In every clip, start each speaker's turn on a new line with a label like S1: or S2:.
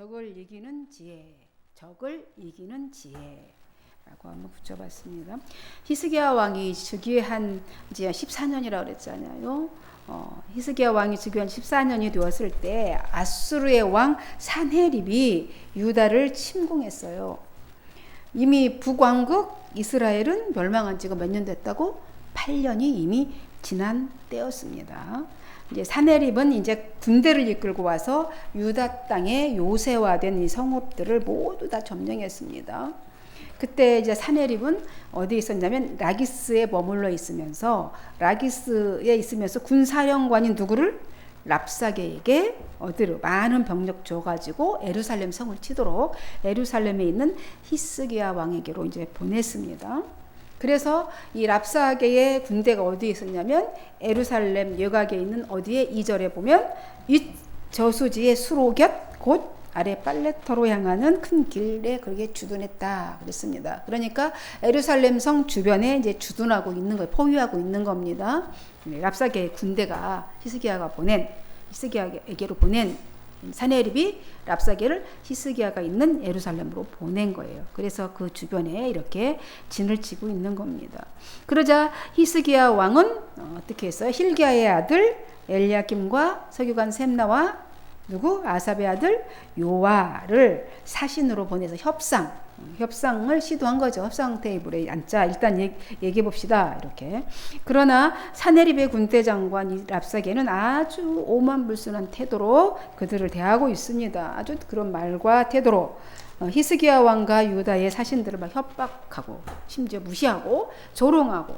S1: 적을 이기는 지혜, 적을 이기는 지혜 라고 한번 붙여봤습니다. 히스기야 왕이 즉위한 이제 14년이라고 그랬잖아요. 히스기야 왕이 즉위한 14년이 되었을 때 아수르의 왕 산헤립이 유다를 침공했어요. 이미 북왕국 이스라엘은 멸망한 지가 몇 년 됐다고? 8년이 이미 지난 때였습니다. 이제 산헤립은 이제 군대를 이끌고 와서 유다 땅에 요새화된 이 성읍들을 모두 다 점령했습니다. 그때 이제 산헤립은 어디에 있었냐면 라기스에 머물러 있으면서 군사령관인 누구를? 랍사게에게 어디로 많은 병력 줘가지고 에루살렘 성을 치도록 에루살렘에 있는 히스기야 왕에게로 이제 보냈습니다. 그래서 이 랍사게의 군대가 어디에 있었냐면 에루살렘 여각에 있는 어디에 2절에 보면 이 저수지의 수로 곁 곧 아래 빨레터로 향하는 큰 길에 그렇게 주둔했다 그랬습니다. 그러니까 에루살렘 성 주변에 이제 주둔하고 있는 거, 포위하고 있는 겁니다. 랍사게의 군대가 히스기야에게로 보낸 산헤립이 랍사게를 히스기야가 있는 예루살렘으로 보낸 거예요. 그래서 그 주변에 이렇게 진을 치고 있는 겁니다. 그러자 히스기야 왕은 어떻게 했어요? hil기야의 아들 엘리야김과 서기관 셈나와 누구? 아삽의 아들 요아를 사신으로 보내서 협상을 시도한 거죠. 협상 테이블에 앉자. 일단 얘기해 봅시다. 이렇게. 그러나 산헤립의 군대 장관 이 랍사게는 아주 오만불순한 태도로 그들을 대하고 있습니다. 아주 그런 말과 태도로 히스기야 왕과 유다의 사신들을 막 협박하고 심지어 무시하고 조롱하고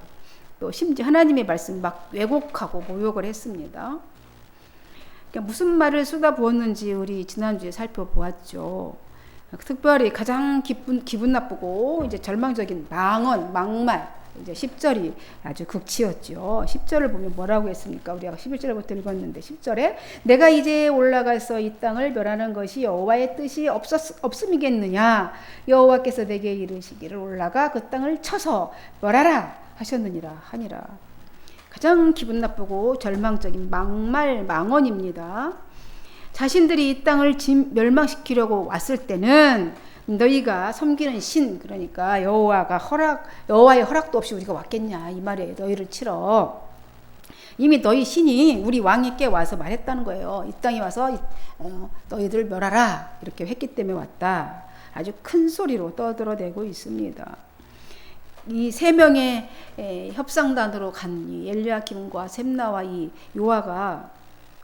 S1: 또 심지어 하나님의 말씀 막 왜곡하고 모욕을 했습니다. 무슨 말을 쏟아부었는지 우리 지난주에 살펴보았죠. 특별히 가장 기분 나쁘고 이제 절망적인 막말, 이제 10절이 아주 극치였죠. 10절을 보면 뭐라고 했습니까? 우리가 11절부터 읽었는데 10절에 내가 이제 올라가서 이 땅을 멸하는 것이 여호와의 뜻이 없음이겠느냐? 여호와께서 내게 이르시기를 올라가 그 땅을 쳐서 멸하라 하셨느니라 하니라. 가장 기분 나쁘고 절망적인 망언입니다. 자신들이 이 땅을 멸망시키려고 왔을 때는 너희가 섬기는 신, 그러니까 여호와의 허락도 없이 우리가 왔겠냐 이 말이에요. 너희를 치러. 이미 너희 신이 우리 왕에게 와서 말했다는 거예요. 이 땅에 와서 너희들 멸하라 이렇게 했기 때문에 왔다. 아주 큰 소리로 떠들어대고 있습니다. 이 세 명의 협상단으로 간 이 엘리야김과 셈나와 이 요아가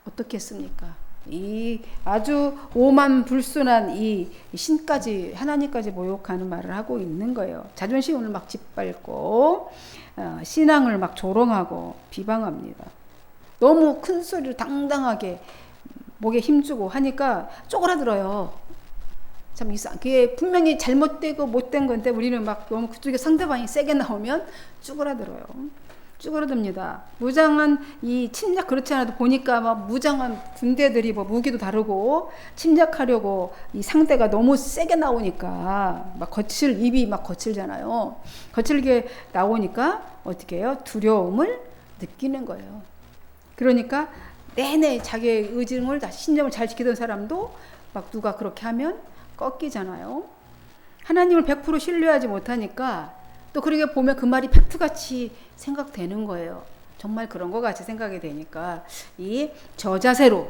S1: 어떻게 했습니까? 이 아주 오만불순한 이 신까지 하나님까지 모욕하는 말을 하고 있는 거예요. 자존심을 막 짓밟고 신앙을 막 조롱하고 비방합니다. 너무 큰 소리로 당당하게 목에 힘주고 하니까 쪼그라들어요. 참 그게 분명히 잘못되고 못된 건데 우리는 막 너무 그쪽에 상대방이 세게 나오면 쭈그라들어요. 쭈그러듭니다. 무장한 이 침략 그렇지 않아도 보니까 막 무장한 군대들이 뭐 무기도 다르고 침략하려고 이 상대가 너무 세게 나오니까 막 입이 막 거칠잖아요. 거칠게 나오니까 어떻게 해요? 두려움을 느끼는 거예요. 그러니까 내내 자기의 의중을 신념을 잘 지키던 사람도 막 누가 그렇게 하면 꺾이잖아요. 하나님을 100% 신뢰하지 못하니까 또 그렇게 보면 그 말이 팩트같이 생각되는 거예요. 정말 그런 것 같이 생각이 되니까 이 저자세로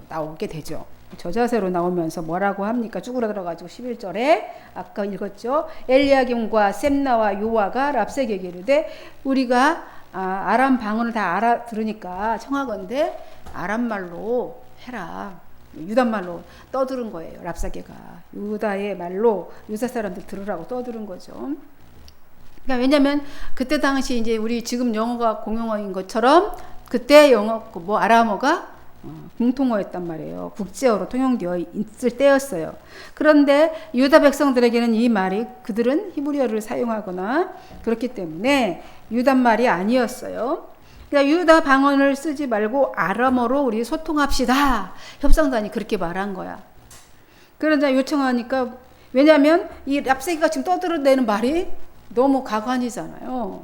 S1: 나오게 되죠. 저자세로 나오면서 뭐라고 합니까? 쭈그러들어가지고 11절에 아까 읽었죠. 엘리야김과 셈나와 요아가 랍사게에게 이르되 우리가 아람 방언을 다 알아들으니까 청하건대 아람말로 해라. 유다말로 떠들은 거예요. 랍사게가 유다의 말로 유다 사람들 들으라고 떠들은 거죠. 그러니까 왜냐하면 그때 당시 이제 우리 지금 영어가 공용어인 것처럼 그때 아람어가 공통어였단 말이에요. 국제어로 통용되어 있을 때였어요. 그런데 유다 백성들에게는 이 말이 그들은 히브리어를 사용하거나 그렇기 때문에 유다 말이 아니었어요. 그러니까 유다 방언을 쓰지 말고 아람어로 우리 소통합시다. 협상단이 그렇게 말한 거야. 그러자 요청하니까 왜냐하면 이 랍사게가 지금 떠들어대는 말이 너무 가관이잖아요.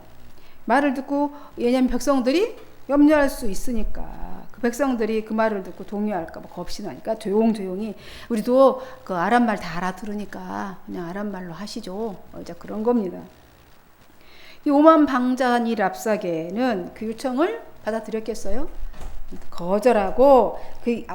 S1: 말을 듣고 왜냐하면 백성들이 염려할 수 있으니까 백성들이 그 말을 듣고 동요할까 봐 겁이 나니까 조용조용히 우리도 그 아람 말 다 알아들으니까 그냥 아람 말로 하시죠. 이제 그런 겁니다. 이 오만 방자한 이 랍사게는 그 요청을 받아들였겠어요? 거절하고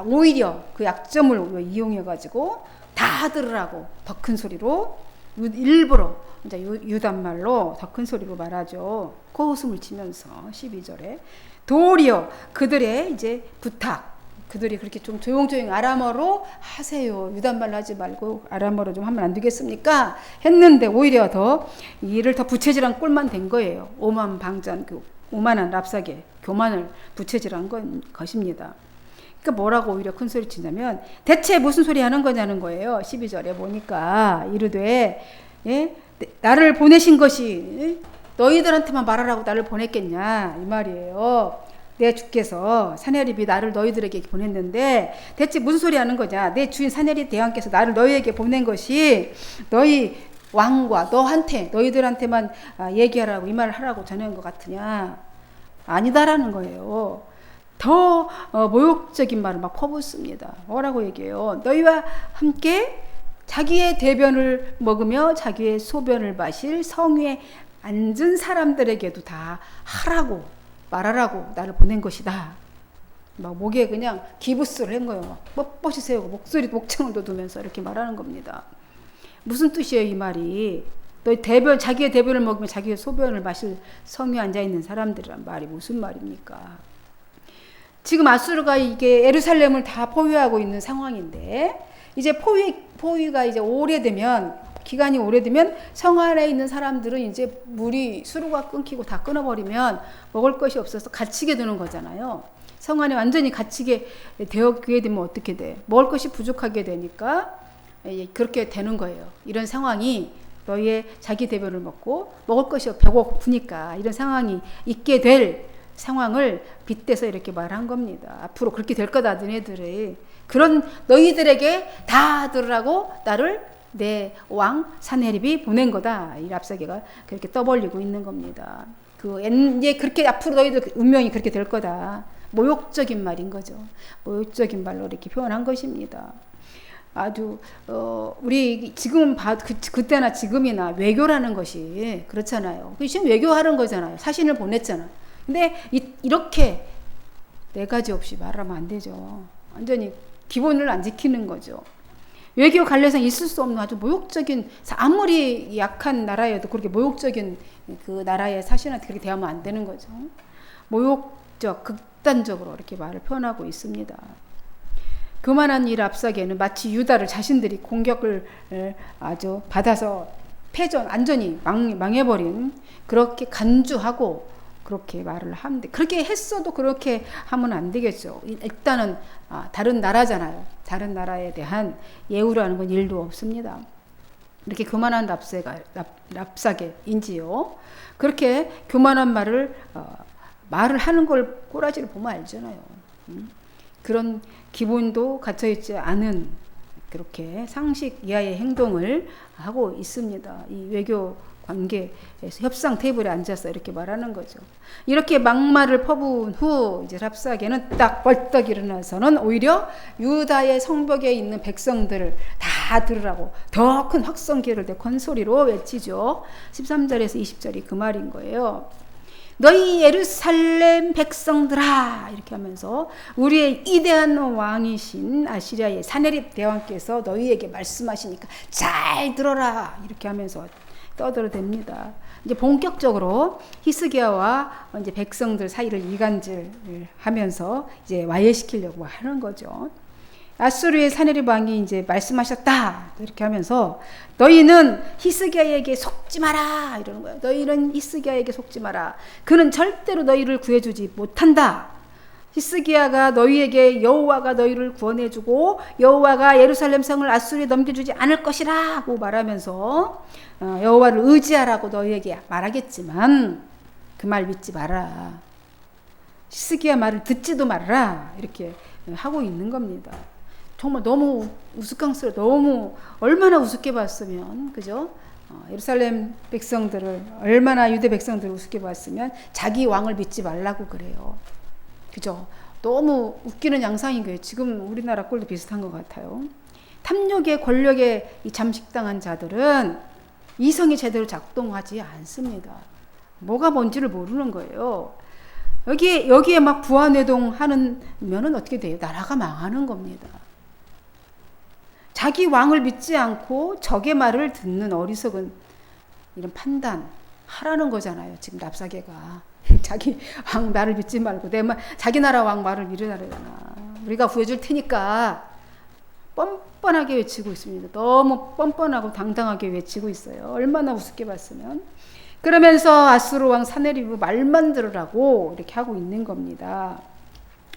S1: 오히려 그 약점을 이용해 가지고 다 들으라고 더 큰 소리로 일부러 이제 유단 말로 더 큰 소리로 말하죠. 코웃음을 치면서 12절에 도리어 그들의 이제 부탁, 그들이 그렇게 좀 조용조용 아람어로 하세요. 유단말로 하지 말고 아람어로 좀 하면 안 되겠습니까? 했는데 오히려 더 일을 더 부채질한 꼴만 된 거예요. 오만 방전, 그 오만한 랍사게, 교만을 부채질한 것입니다. 그러니까 뭐라고 오히려 큰 소리 치냐면 대체 무슨 소리 하는 거냐는 거예요. 12절에 보니까 이르되 예? 나를 보내신 것이 너희들한테만 말하라고 나를 보냈겠냐 이 말이에요. 내 주께서 사내립이 나를 너희들에게 보냈는데 대체 무슨 소리 하는 거냐. 내 주인 사내립 대왕께서 나를 너희에게 보낸 것이 너희 왕과 너희들한테만 얘기하라고 이 말을 하라고 전한 것 같으냐. 아니다라는 거예요. 더 모욕적인 말을 막 퍼붓습니다. 뭐라고 얘기해요. 너희와 함께 자기의 대변을 먹으며 자기의 소변을 마실 성위에 앉은 사람들에게도 다 하라고 말하라고 나를 보낸 것이다. 막 목에 그냥 기부스를 한 거예요. 뻣뻣이 세우고 목청을 돋우면서 이렇게 말하는 겁니다. 무슨 뜻이에요 이 말이? 너희 자기의 대변을 먹으면 자기의 소변을 마실 성위에 앉아있는 사람들이란 말이 무슨 말입니까? 지금 아수르가 이게 예루살렘을 다 포위하고 있는 상황인데 이제 포위가 이제 기간이 오래되면 성 안에 있는 사람들은 이제 수로가 끊기고 다 끊어버리면 먹을 것이 없어서 갇히게 되는 거잖아요. 성 안에 완전히 갇히게 되게 되면 어떻게 돼? 먹을 것이 부족하게 되니까 그렇게 되는 거예요. 이런 상황이 너희의 자기 대변을 먹고 먹을 것이 배고프니까 이런 상황이 있게 될 상황을 빗대서 이렇게 말한 겁니다. 앞으로 그렇게 될 거다 너희들이. 그런 너희들에게 다 들으라고 나를 내 왕 사내립이 보낸 거다. 이 랍사게가 그렇게 떠벌리고 있는 겁니다. 이제 그렇게 앞으로 너희들 운명이 그렇게 될 거다. 모욕적인 말인 거죠. 모욕적인 말로 이렇게 표현한 것입니다. 아주 우리 지금 그때나 지금이나 외교라는 것이 그렇잖아요. 지금 외교하는 거잖아요. 사신을 보냈잖아. 근데 이렇게 네 가지 없이 말하면 안 되죠. 완전히 기본을 안 지키는 거죠. 외교 관례상 있을 수 없는 아주 모욕적인, 아무리 약한 나라여도 그렇게 모욕적인 그 나라의 사신한테 그렇게 대하면 안 되는 거죠. 모욕적, 극단적으로 이렇게 말을 표현하고 있습니다. 교만한 이 랍사게는 마치 유다를 자신들이 공격을 아주 받아서 완전히 망해버린, 그렇게 간주하고 그렇게 말을 하는데, 그렇게 했어도 그렇게 하면 안 되겠죠. 일단은 다른 나라잖아요. 다른 나라에 대한 예우라는 건 일도 없습니다. 이렇게 교만한 랍사게인지요. 그렇게 교만한 말을 하는 걸 꼬라지를 보면 알잖아요. 그런 기본도 갖춰있지 않은 그렇게 상식 이하의 행동을 하고 있습니다. 이 외교 관계에서 협상 테이블에 앉아서 이렇게 말하는 거죠. 이렇게 막말을 퍼부은 후 이제 랍사게는 딱 벌떡 일어나서는 오히려 유다의 성벽에 있는 백성들을 다 들으라고 더 큰 확성기를 내 큰 소리로 외치죠. 13절에서 20절이 그 말인 거예요. 너희 예루살렘 백성들아, 이렇게 하면서 우리의 이대한 왕이신 아시리아의 사내립 대왕께서 너희에게 말씀하시니까 잘 들어라, 이렇게 하면서 떠들어댑니다. 이제 본격적으로 히스기야와 이제 백성들 사이를 이간질하면서 이제 와해시키려고 하는 거죠. 아수르의 사내립 왕이 이제 말씀하셨다, 이렇게 하면서 너희는 히스기야에게 속지 마라, 이러는 거예요. 너희는 히스기야에게 속지 마라. 그는 절대로 너희를 구해주지 못한다. 히스기야가 너희에게 여호와가 너희를 구원해주고 여호와가 예루살렘 성을 아수르에 넘겨주지 않을 것이라고 말하면서 여호와를 의지하라고 너희에게 말하겠지만 그 말 믿지 마라. 히스기야 말을 듣지도 말아라. 이렇게 하고 있는 겁니다. 정말 너무 우스꽝스러워. 너무 얼마나 우습게 봤으면, 그죠? 예루살렘 백성들을, 얼마나 유대 백성들을 우습게 봤으면 자기 왕을 믿지 말라고 그래요. 그죠? 너무 웃기는 양상인 거예요. 지금 우리나라 꼴도 비슷한 것 같아요. 탐욕의 권력에 이 잠식당한 자들은 이성이 제대로 작동하지 않습니다. 뭐가 뭔지를 모르는 거예요. 여기에 막 부하뇌동 하는 면은 어떻게 돼요? 나라가 망하는 겁니다. 자기 왕을 믿지 않고 적의 말을 듣는 어리석은 이런 판단 하라는 거잖아요. 지금 랍사게가 자기 왕 말을 믿지 말고 자기 나라 왕 말을 믿으라잖아. 우리가 구해줄 테니까 뻔뻔하게 외치고 있습니다. 너무 뻔뻔하고 당당하게 외치고 있어요. 얼마나 우습게 봤으면. 그러면서 아수르 왕 사네리브 말만 들으라고 이렇게 하고 있는 겁니다.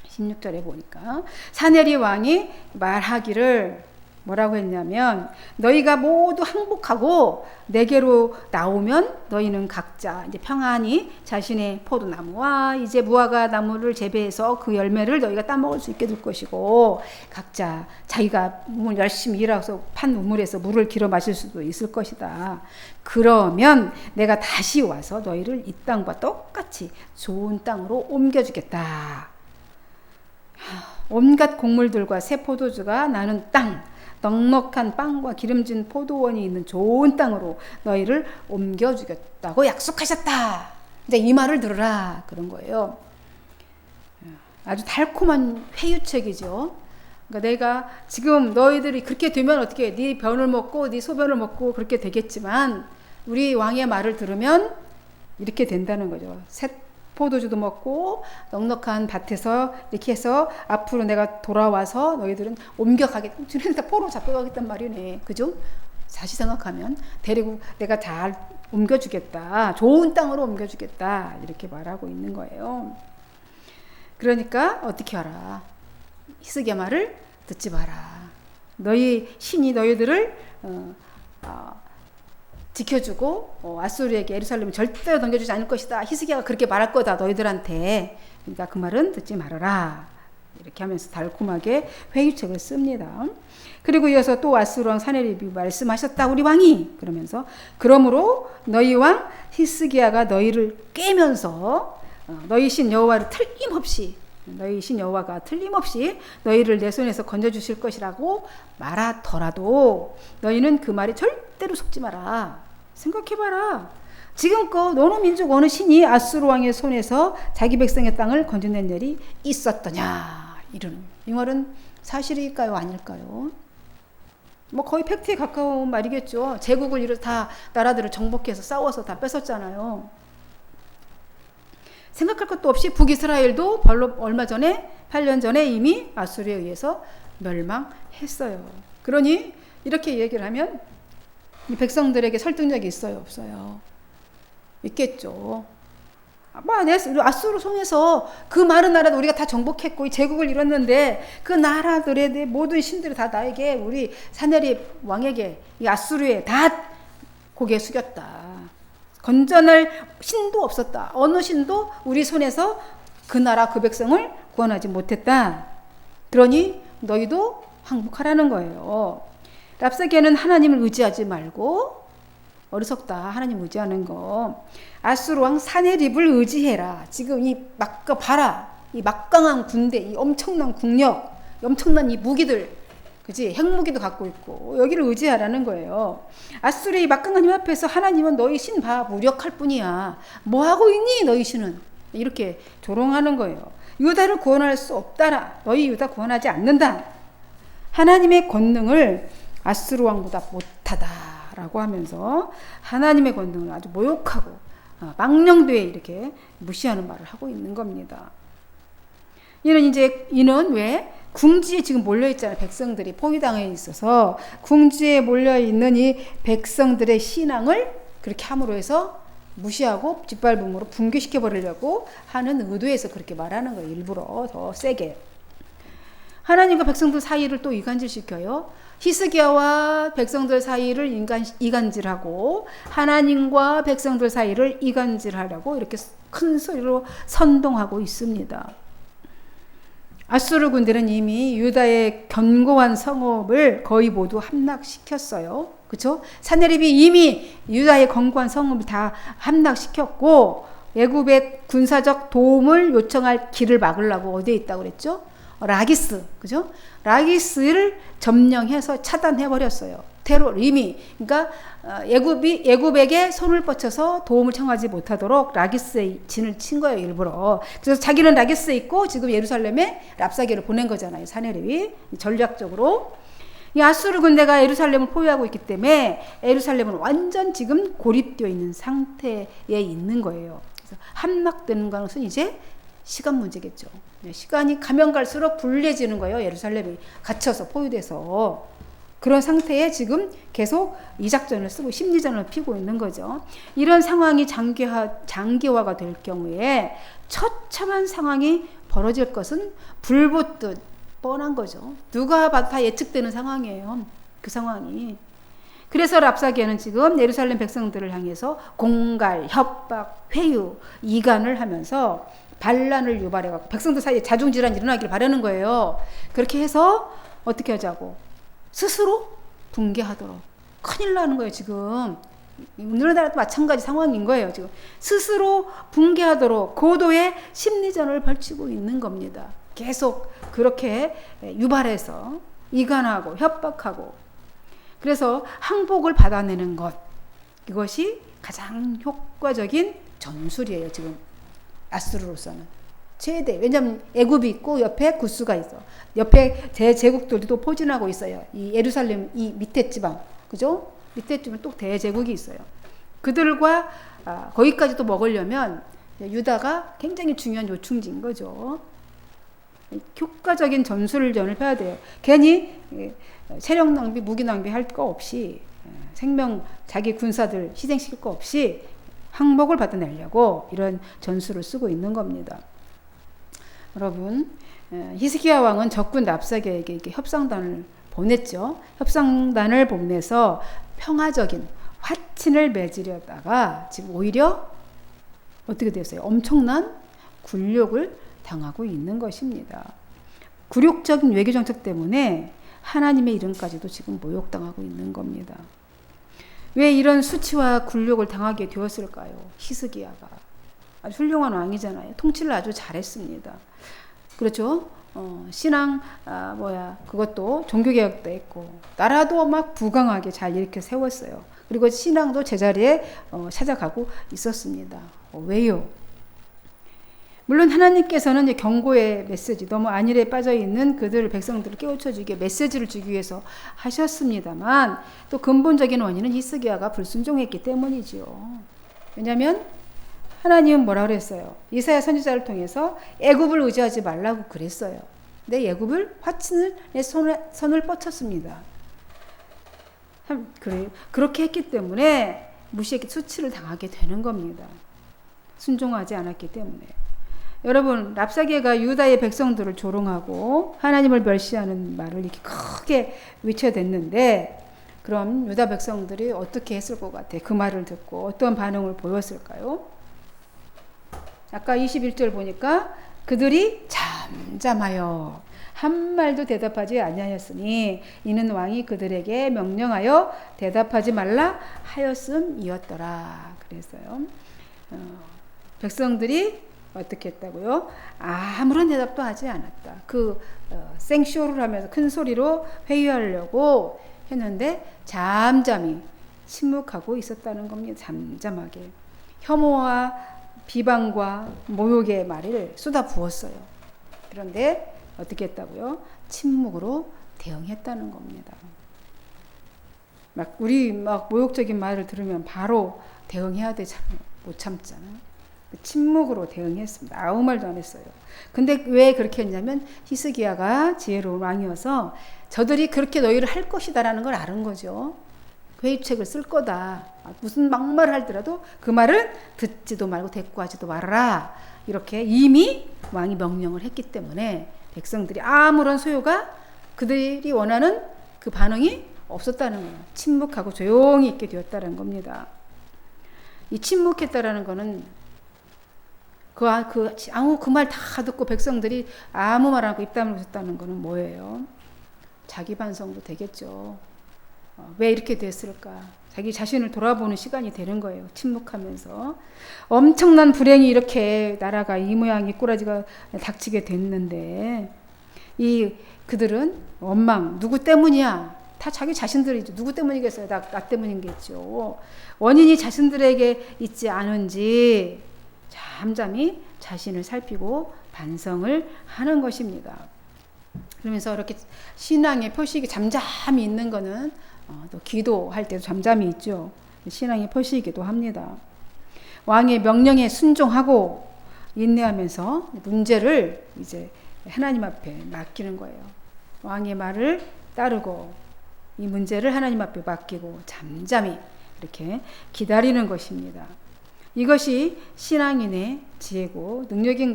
S1: 16절에 보니까 사네리 왕이 말하기를 뭐라고 했냐면, 너희가 모두 항복하고 내게로 나오면 너희는 각자 이제 평안히 자신의 포도나무와 이제 무화과 나무를 재배해서 그 열매를 너희가 따먹을 수 있게 될 것이고, 각자 자기가 열심히 일해서 판 우물에서 물을 길어 마실 수도 있을 것이다. 그러면 내가 다시 와서 너희를 이 땅과 똑같이 좋은 땅으로 옮겨주겠다. 온갖 곡물들과 새 포도주가 나는 땅, 넉넉한 빵과 기름진 포도원이 있는 좋은 땅으로 너희를 옮겨주겠다고 약속하셨다. 이제 이 말을 들으라, 그런 거예요. 아주 달콤한 회유책이죠. 그러니까 내가 지금 너희들이 그렇게 되면 어떻게 해? 네 변을 먹고 네 소변을 먹고 그렇게 되겠지만 우리 왕의 말을 들으면 이렇게 된다는 거죠. 포도주도 먹고 넉넉한 밭에서 이렇게 해서 앞으로 내가 돌아와서 너희들은 옮겨가겠다. 주는 다 포로 잡혀가겠단 말이네. 그죠? 다시 생각하면 데리고 내가 잘 옮겨주겠다. 좋은 땅으로 옮겨주겠다. 이렇게 말하고 있는 거예요. 그러니까 어떻게 하라? 히스기야 말을 듣지 마라. 너희 신이 너희들을 지켜주고 아수르에게 예루살렘을 절대로 넘겨주지 않을 것이다. 히스기야가 그렇게 말할 거다 너희들한테. 그러니까 그 말은 듣지 말아라. 이렇게 하면서 달콤하게 회유책을 씁니다. 그리고 이어서 또 아수르 왕 사네리비 말씀하셨다 우리 왕이. 그러면서 그러므로 너희 왕 히스기야가 너희를 꿰면서 너희 신 여호와가 틀림없이 너희를 내 손에서 건져주실 것이라고 말하더라도 너희는 그 말에 절대로 속지 마라. 생각해봐라. 지금껏 어느 민족 어느 신이 아수르 왕의 손에서 자기 백성의 땅을 건져낸 일이 있었더냐. 이 말은 사실일까요? 아닐까요? 뭐 거의 팩트에 가까운 말이겠죠. 제국을 다 나라들을 정복해서 싸워서 다 뺏었잖아요. 생각할 것도 없이 북이스라엘도 얼마 전에 8년 전에 이미 아수르에 의해서 멸망했어요. 그러니 이렇게 얘기를 하면 이 백성들에게 설득력이 있어요, 없어요? 있겠죠. 아수르 손에서 그 많은 나라도 우리가 다 정복했고 이 제국을 이뤘는데 그 나라들의 모든 신들이 다 나에게 우리 사네립 왕에게 이 아수르에 다 고개 숙였다. 건져낼 신도 없었다. 어느 신도 우리 손에서 그 나라 그 백성을 구원하지 못했다. 그러니 너희도 항복하라는 거예요. 랍사게는 하나님을 의지하지 말고 어리석다. 하나님 의지하는 거. 아수르 왕 사네립을 의지해라. 지금 봐라. 이 막강한 군대, 이 엄청난 국력, 엄청난 이 무기들, 그지? 핵무기도 갖고 있고 여기를 의지하라는 거예요. 아수르의 막강한 힘 앞에서 하나님은 너희 신 무력할 뿐이야. 뭐 하고 있니 너희 신은? 이렇게 조롱하는 거예요. 유다를 구원할 수 없다라. 너희 유다 구원하지 않는다. 하나님의 권능을 아수르 왕보다 못하다라고 하면서 하나님의 권능을 아주 모욕하고 망령되게 이렇게 무시하는 말을 하고 있는 겁니다. 이는 왜? 궁지에 지금 몰려있잖아요. 백성들이 포위당해 있어서 궁지에 몰려있는 이 백성들의 신앙을 그렇게 함으로 해서 무시하고 짓밟음으로 붕괴시켜버리려고 하는 의도에서 그렇게 말하는 거예요. 일부러 더 세게. 하나님과 백성들 사이를 또 이간질시켜요. 히스기야와 백성들 사이를 이간질하고 하나님과 백성들 사이를 이간질하려고 이렇게 큰 소리로 선동하고 있습니다. 아수르 군대는 이미 유다의 견고한 성읍을 거의 모두 함락시켰어요. 그렇죠? 사네립이 이미 유다의 견고한 성읍을 다 함락시켰고 애굽의 군사적 도움을 요청할 길을 막으려고 어디에 있다고 그랬죠? 라기스, 그죠? 라기스를 점령해서 차단해 버렸어요. 테러 이미 그러니까 애굽에게 손을 뻗쳐서 도움을 청하지 못하도록 라기스에 진을 친 거예요, 일부러. 그래서 자기는 라기스에 있고 지금 예루살렘에 랍사게를 보낸 거잖아요, 사내립이 전략적으로. 이 아수르 군대가 예루살렘을 포위하고 있기 때문에 예루살렘은 완전 지금 고립되어 있는 상태에 있는 거예요. 그래서 함락되는 것은 이제 시간 문제겠죠. 시간이 가면 갈수록 불리해지는 거예요. 예루살렘이 갇혀서 포위돼서. 그런 상태에 지금 계속 이 작전을 쓰고 심리전을 피고 있는 거죠. 이런 상황이 장기화가 될 경우에 처참한 상황이 벌어질 것은 불붙듯 뻔한 거죠. 누가 봐도 다 예측되는 상황이에요. 그 상황이. 그래서 랍사게는 지금 예루살렘 백성들을 향해서 공갈, 협박, 회유, 이간을 하면서 반란을 유발해갖고 백성들 사이에 자중질환이 일어나기를 바라는 거예요. 그렇게 해서 어떻게 하자고? 스스로 붕괴하도록. 큰일 나는 거예요, 지금. 우리나라도 마찬가지 상황인 거예요, 지금. 스스로 붕괴하도록 고도의 심리전을 벌이고 있는 겁니다. 계속 그렇게 유발해서 이간하고 협박하고. 그래서 항복을 받아내는 것. 이것이 가장 효과적인 전술이에요, 지금. 아수르로서는. 최대. 왜냐하면 애굽이 있고 옆에 구스가 있어. 옆에 대제국들도 포진하고 있어요. 이 예루살렘 이 밑에 지방, 그죠? 밑에 지방 또 대제국이 있어요. 그들과 거기까지 또 먹으려면 유다가 굉장히 중요한 요충지인 거죠. 효과적인 전술전을 펴야 돼요. 괜히 체력 낭비, 무기 낭비 할 거 없이 생명 자기 군사들 희생시킬 거 없이 항복을 받아내려고 이런 전술을 쓰고 있는 겁니다. 여러분, 히스기야 왕은 적군 랍사게에게 이렇게 협상단을 보냈죠. 협상단을 보내서 평화적인 화친을 맺으려다가 지금 오히려 어떻게 됐어요? 엄청난 굴욕을 당하고 있는 것입니다. 굴욕적인 외교 정책 때문에 하나님의 이름까지도 지금 모욕당하고 있는 겁니다. 왜 이런 수치와 굴욕을 당하게 되었을까요? 히스기야가 아주 훌륭한 왕이잖아요. 통치를 아주 잘했습니다. 그렇죠? 신앙 그것도 종교개혁도 했고 나라도 막 부강하게 잘 이렇게 세웠어요. 그리고 신앙도 제자리에 찾아가고 있었습니다. 왜요? 물론 하나님께서는 이제 경고의 메시지, 너무 안일에 빠져 있는 그들 백성들을 깨우쳐주기 메시지를 주기 위해서 하셨습니다만 또 근본적인 원인은 히스기야가 불순종했기 때문이지요. 왜냐하면 하나님은 뭐라 그랬어요? 이사야 선지자를 통해서 애굽을 의지하지 말라고 그랬어요. 근데 애굽을 화친을 내 손을 뻗쳤습니다. 그렇게 했기 때문에 무시했기 수치를 당하게 되는 겁니다. 순종하지 않았기 때문에. 여러분, 랍사게가 유다의 백성들을 조롱하고 하나님을 멸시하는 말을 이렇게 크게 외쳐댔는데 그럼 유다 백성들이 어떻게 했을 것 같아요? 그 말을 듣고 어떤 반응을 보였을까요? 아까 21절 보니까 그들이 잠잠하여 한 말도 대답하지 아니하였으니 이는 왕이 그들에게 명령하여 대답하지 말라 하였음이었더라. 그랬어요. 백성들이 어떻게 했다고요? 아무런 대답도 하지 않았다. 생쇼를 하면서 큰 소리로 회유하려고 했는데 잠잠히 침묵하고 있었다는 겁니다. 잠잠하게. 혐오와 비방과 모욕의 말을 쏟아 부었어요. 그런데 어떻게 했다고요? 침묵으로 대응했다는 겁니다. 우리 모욕적인 말을 들으면 바로 대응해야 되잖아요. 못 참잖아요. 침묵으로 대응했습니다. 아무 말도 안 했어요. 근데 왜 그렇게 했냐면 히스기야가 지혜로운 왕이어서 저들이 그렇게 너희를 할 것이다라는 걸 아는 거죠. 회유책을 쓸 거다. 무슨 막말을 하더라도 그 말을 듣지도 말고 대꾸하지도 말아라. 이렇게 이미 왕이 명령을 했기 때문에 백성들이 아무런 소요가 그들이 원하는 그 반응이 없었다는 거예요. 침묵하고 조용히 있게 되었다는 겁니다. 이 침묵했다라는 거는 그 말 다 듣고 백성들이 아무 말 안 하고 입 다물고 있었다는 거는 뭐예요? 자기 반성도 되겠죠. 왜 이렇게 됐을까? 자기 자신을 돌아보는 시간이 되는 거예요. 침묵하면서. 엄청난 불행이 이렇게 나라가 이 모양 이 꼬라지가 닥치게 됐는데 그들은 원망, 누구 때문이야? 다 자기 자신들이죠. 누구 때문이겠어요? 나 때문이겠죠. 원인이 자신들에게 있지 않은지 잠잠히 자신을 살피고 반성을 하는 것입니다. 그러면서 이렇게 신앙의 표식이 잠잠히 있는 거는 또 기도할 때도 잠잠히 있죠. 신앙의 표시이기도 합니다. 왕의 명령에 순종하고 인내하면서 문제를 이제 하나님 앞에 맡기는 거예요. 왕의 말을 따르고 이 문제를 하나님 앞에 맡기고 잠잠히 이렇게 기다리는 것입니다. 이것이 신앙인의 지혜고 능력인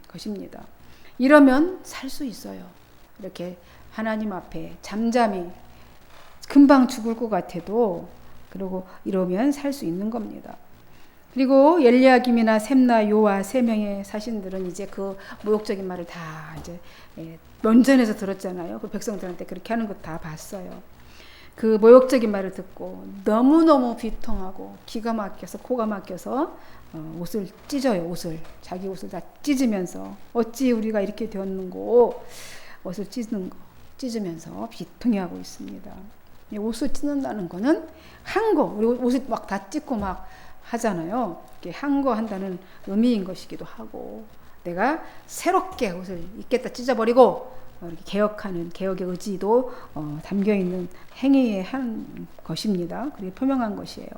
S1: 것입니다. 이러면 살 수 있어요. 이렇게 하나님 앞에 잠잠히 금방 죽을 것 같아도 그리고 이러면 살 수 있는 겁니다. 그리고 엘리야김이나 셈나 요아 세 명의 사신들은 이제 그 모욕적인 말을 다 이제 면전에서 들었잖아요. 그 백성들한테 그렇게 하는 거 다 봤어요. 그 모욕적인 말을 듣고 너무너무 비통하고 기가 막혀서 코가 막혀서 옷을 찢어요. 자기 옷을 다 찢으면서 어찌 우리가 이렇게 되었는고 옷을 찢으면서 비통해하고 있습니다. 옷을 찢는다는 거는 우리 옷을 막 다 찢고 막 하잖아요. 한 거 한다는 의미인 것이기도 하고 내가 새롭게 옷을 입겠다 찢어버리고 이렇게 개혁의 의지도 담겨있는 행위에 한 것입니다. 그게 표명한 것이에요.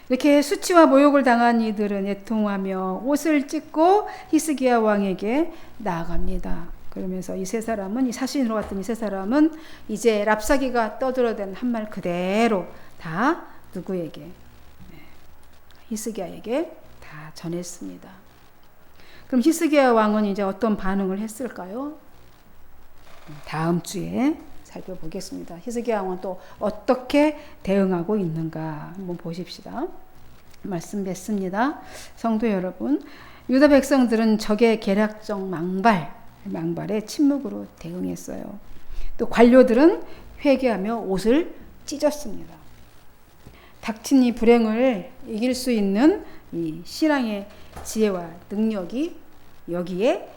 S1: 이렇게 수치와 모욕을 당한 이들은 애통하며 옷을 찢고 히스기야 왕에게 나아갑니다. 그러면서 이 사신으로 갔던 이 세 사람은 이제 랍사기가 떠들어댄 한 말 그대로 다 누구에게? 히스기야에게 다 전했습니다. 그럼 히스기야 왕은 이제 어떤 반응을 했을까요? 다음 주에 살펴보겠습니다. 히스기야 왕은 또 어떻게 대응하고 있는가 한번 보십시다. 말씀 뵙습니다. 성도 여러분, 유다 백성들은 적의 계략적 망발에 침묵으로 대응했어요. 또 관료들은 회개하며 옷을 찢었습니다. 닥친 이 불행을 이길 수 있는 이 신앙의 지혜와 능력이 여기에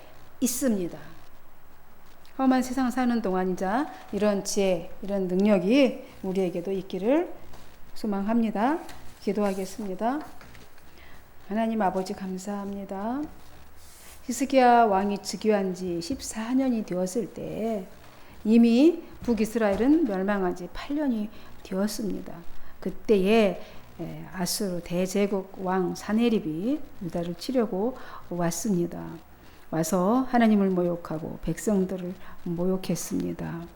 S1: 있습니다. 험한 세상 사는 동안 이런 지혜, 이런 능력이 우리에게도 있기를 소망합니다. 기도하겠습니다. 하나님 아버지 감사합니다. 히스기야 왕이 즉위한 지 14년이 되었을 때 이미 북이스라엘은 멸망한 지 8년이 되었습니다. 그때에 아수르 대제국 왕 사네립이 유다를 치려고 왔습니다. 와서 하나님을 모욕하고 백성들을 모욕했습니다.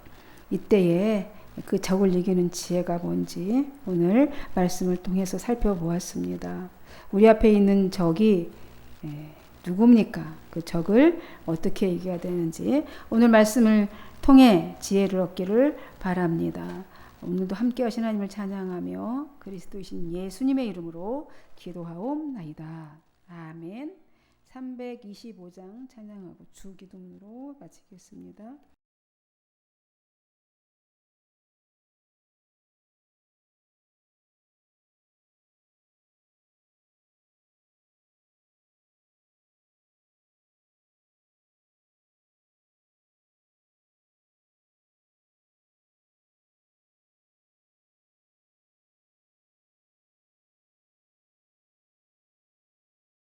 S1: 이때에 그 적을 이기는 지혜가 뭔지 오늘 말씀을 통해서 살펴보았습니다. 우리 앞에 있는 적이 누굽니까? 그 적을 어떻게 이겨야 되는지 오늘 말씀을 통해 지혜를 얻기를 바랍니다. 오늘도 함께 하신 하나님을 찬양하며 그리스도이신 예수님의 이름으로 기도하옵나이다. 아멘. 325장 찬양하고 주기도문으로 마치겠습니다.